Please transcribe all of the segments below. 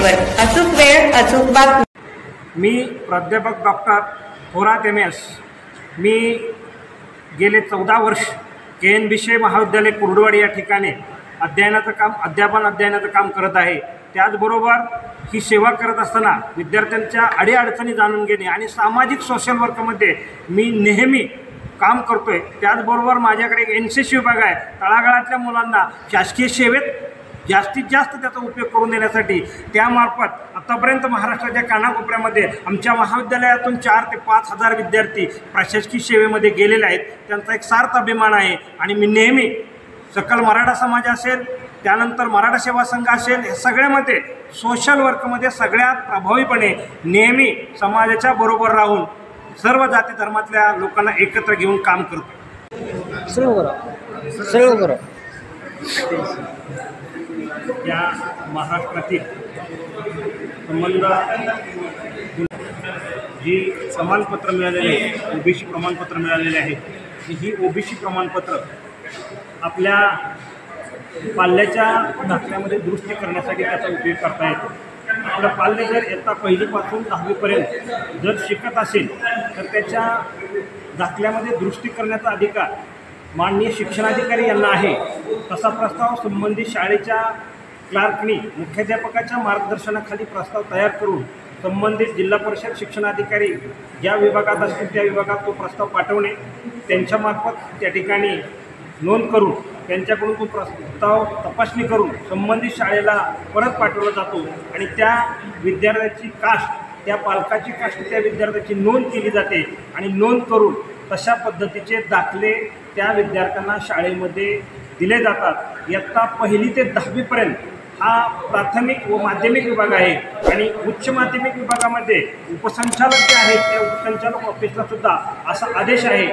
Network, अचूक वेळ अचूक बातमी. मी प्राध्यापक डॉक्टर थोरात MS. मी गेले 14 वर्ष KN भिशे महाविद्यालय कुर्डुवाडी या ठिकाणी अध्यापनाचं काम करत आहे. त्याचबरोबर ही सेवा करत असताना विद्यार्थ्यांच्या अडीअडचणी जाणून घेणे आणि सामाजिक सोशल वर्कमध्ये मी नेहमी काम करतोय. त्याचबरोबर माझ्याकडे एक NCC विभाग आहे. तळागाळातल्या मुलांना शासकीय सेवेत जास्तीत जास्त त्याचा उपयोग करून देण्यासाठी त्यामार्फत आतापर्यंत महाराष्ट्राच्या कानाकोपऱ्यामध्ये आमच्या महाविद्यालयातून 4 ते 5 हजार विद्यार्थी प्रशासकीय सेवेमध्ये गेलेले आहेत. त्यांचा एक सार्थ अभिमान आहे आणि मी नेहमी सकल मराठा समाज असेल, त्यानंतर मराठा सेवा संघ असेल, हे सगळ्यामध्ये सोशल वर्कमध्ये सगळ्यात प्रभावीपणे नेहमी समाजाच्या बरोबर राहून सर्व जाती धर्मातल्या लोकांना एकत्र घेऊन काम करतो. या महाराष्ट्रातील संबंध जी प्रमाणपत्र मिळालेले आहे, OBC प्रमाणपत्र मिळालेले आहे, ही OBC प्रमाणपत्र आपल्या पाल्याच्या दाखल्यामध्ये दुरुस्ती करण्यासाठी त्याचा उपयोग करता येतो. आपलं पाल्य जर इयत्ता 1ली पासून 10वी पर्यंत जर शिकत असेल तर त्याच्या दाखल्यामध्ये दुरुस्ती करण्याचा अधिकार माननीय शिक्षणाधिकारी यांना आहे. तसा प्रस्ताव संबंधित शाळेच्या क्लार्कनी मुख्याध्यापकाच्या मार्गदर्शनाखाली प्रस्ताव तयार करून संबंधित जिल्हा परिषद शिक्षणाधिकारी ज्या विभागात असतील त्या विभागात तो प्रस्ताव पाठवणे, त्यांच्यामार्फत त्या ठिकाणी नोंद करून त्यांच्याकडून तो प्रस्ताव तपासणी करून संबंधित शाळेला परत पाठवला जातो आणि त्या विद्यार्थ्याची कास्ट, त्या पालकाची कास्ट, त्या विद्यार्थ्याची नोंद केली जाते आणि नोंद करून तशा पद्धतीचे दाखले त्या विद्यार्थ्यांना शाळेमध्ये दिले जातात. इयत्ता 1ली ते 10वी पर्यंत हा प्राथमिक व माध्यमिक विभाग आहे आणि उच्च माध्यमिक विभागामध्ये उपसंचालक जे आहेत त्या उपसंचालक ऑफिसला सुद्धा असा आदेश आहे.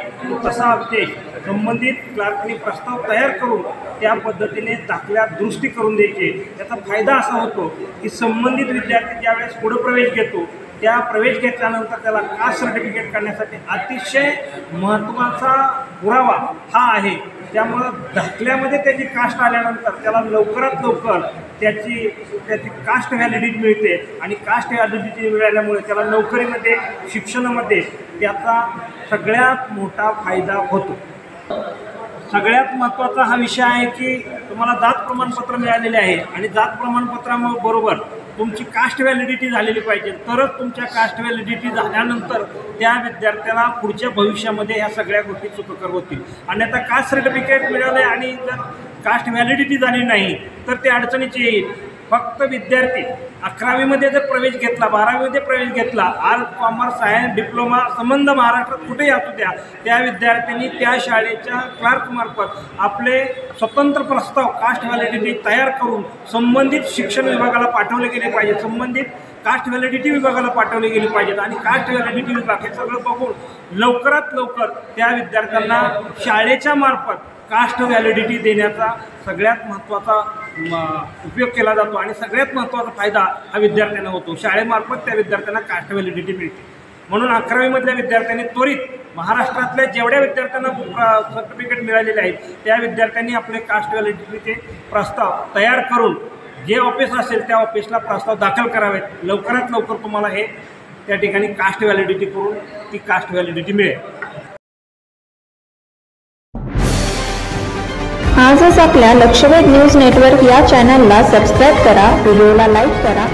तसा आदेश संबंधित क्लार्कनी प्रस्ताव तयार करून त्या पद्धतीने दाखल्यात दुरुस्ती करून द्यायचे. त्याचा फायदा असा होतो की संबंधित विद्यार्थी ज्यावेळेस पुढे प्रवेश घेतो त्या प्रवेश घेतल्यानंतर त्याला कास्ट सर्टिफिकेट काढण्यासाठी अतिशय महत्त्वाचा पुरावा हा आहे. त्यामुळं दाखल्यामध्ये त्याची कास्ट आल्यानंतर त्याला लवकरात लवकर त्याची कास्ट व्हॅलिडिटी मिळते आणि कास्ट व्हॅलिडिटी मिळाल्यामुळे त्याला नोकरीमध्ये, शिक्षणामध्ये त्याचा सगळ्यात मोठा फायदा होतो. सगळ्यात महत्त्वाचा हा विषय आहे की तुम्हाला जात प्रमाणपत्र मिळालेले आहे आणि जात प्रमाणपत्राबरोबर तुमची कास्ट व्हॅलिडिटी झालेली पाहिजे. तरच तुमच्या कास्ट व्हॅलिडिटी झाल्यानंतर त्या विद्यार्थ्याला पुढच्या भविष्यामध्ये ह्या सगळ्या गोष्टी सुखकर होतील. आणि आता कास्ट सर्टिफिकेट मिळाले आणि जर कास्ट व्हॅलिडिटी झाली नाही तर ते अडचणीची येईल. फक्त विद्यार्थी 11वीमध्ये जर प्रवेश घेतला, 12वीमध्ये प्रवेश घेतला, आर्ट, कॉमर्स, सायन्स, डिप्लोमा संबंध महाराष्ट्रात कुठेही असू द्या, त्या विद्यार्थ्यांनी त्या शाळेच्या क्लार्कमार्फत आपले स्वतंत्र प्रस्ताव कास्ट व्हॅलिडिटी तयार करून संबंधित शिक्षण विभागाला पाठवले गेले पाहिजे, संबंधित कास्ट व्हॅलिडिटी विभागाला पाठवले गेले पाहिजेत आणि कास्ट व्हॅलिडिटी विभाग हे सगळं बघून लवकरात लवकर त्या विद्यार्थ्यांना शाळेच्या मार्फत कास्ट व्हॅलिडिटी देण्याचा सगळ्यात महत्त्वाचा उपयोग केला जातो आणि सगळ्यात महत्त्वाचा फायदा हा विद्यार्थ्यांना होतो. शाळेमार्फत त्या विद्यार्थ्यांना कास्ट व्हॅलिडिटी मिळते. म्हणून 11वीमधल्या विद्यार्थ्यांनी त्वरित महाराष्ट्रातल्या जेवढ्या विद्यार्थ्यांना सर्टिफिकेट मिळालेले आहेत त्या विद्यार्थ्यांनी आपले कास्ट व्हॅलिडिटीचे प्रस्ताव तयार करून जे ऑफिस असेल त्या ऑफिसला प्रस्ताव दाखल करावेत. लवकरात लवकर तुम्हाला हे त्या ठिकाणी कास्ट व्हॅलिडिटी करून ती कास्ट व्हॅलिडिटी मिळेल. आजच आपल्या लक्षवेध न्यूज नेटवर्क या चॅनलला सबस्क्राईब करा, व्हिडिओला लाईक करा.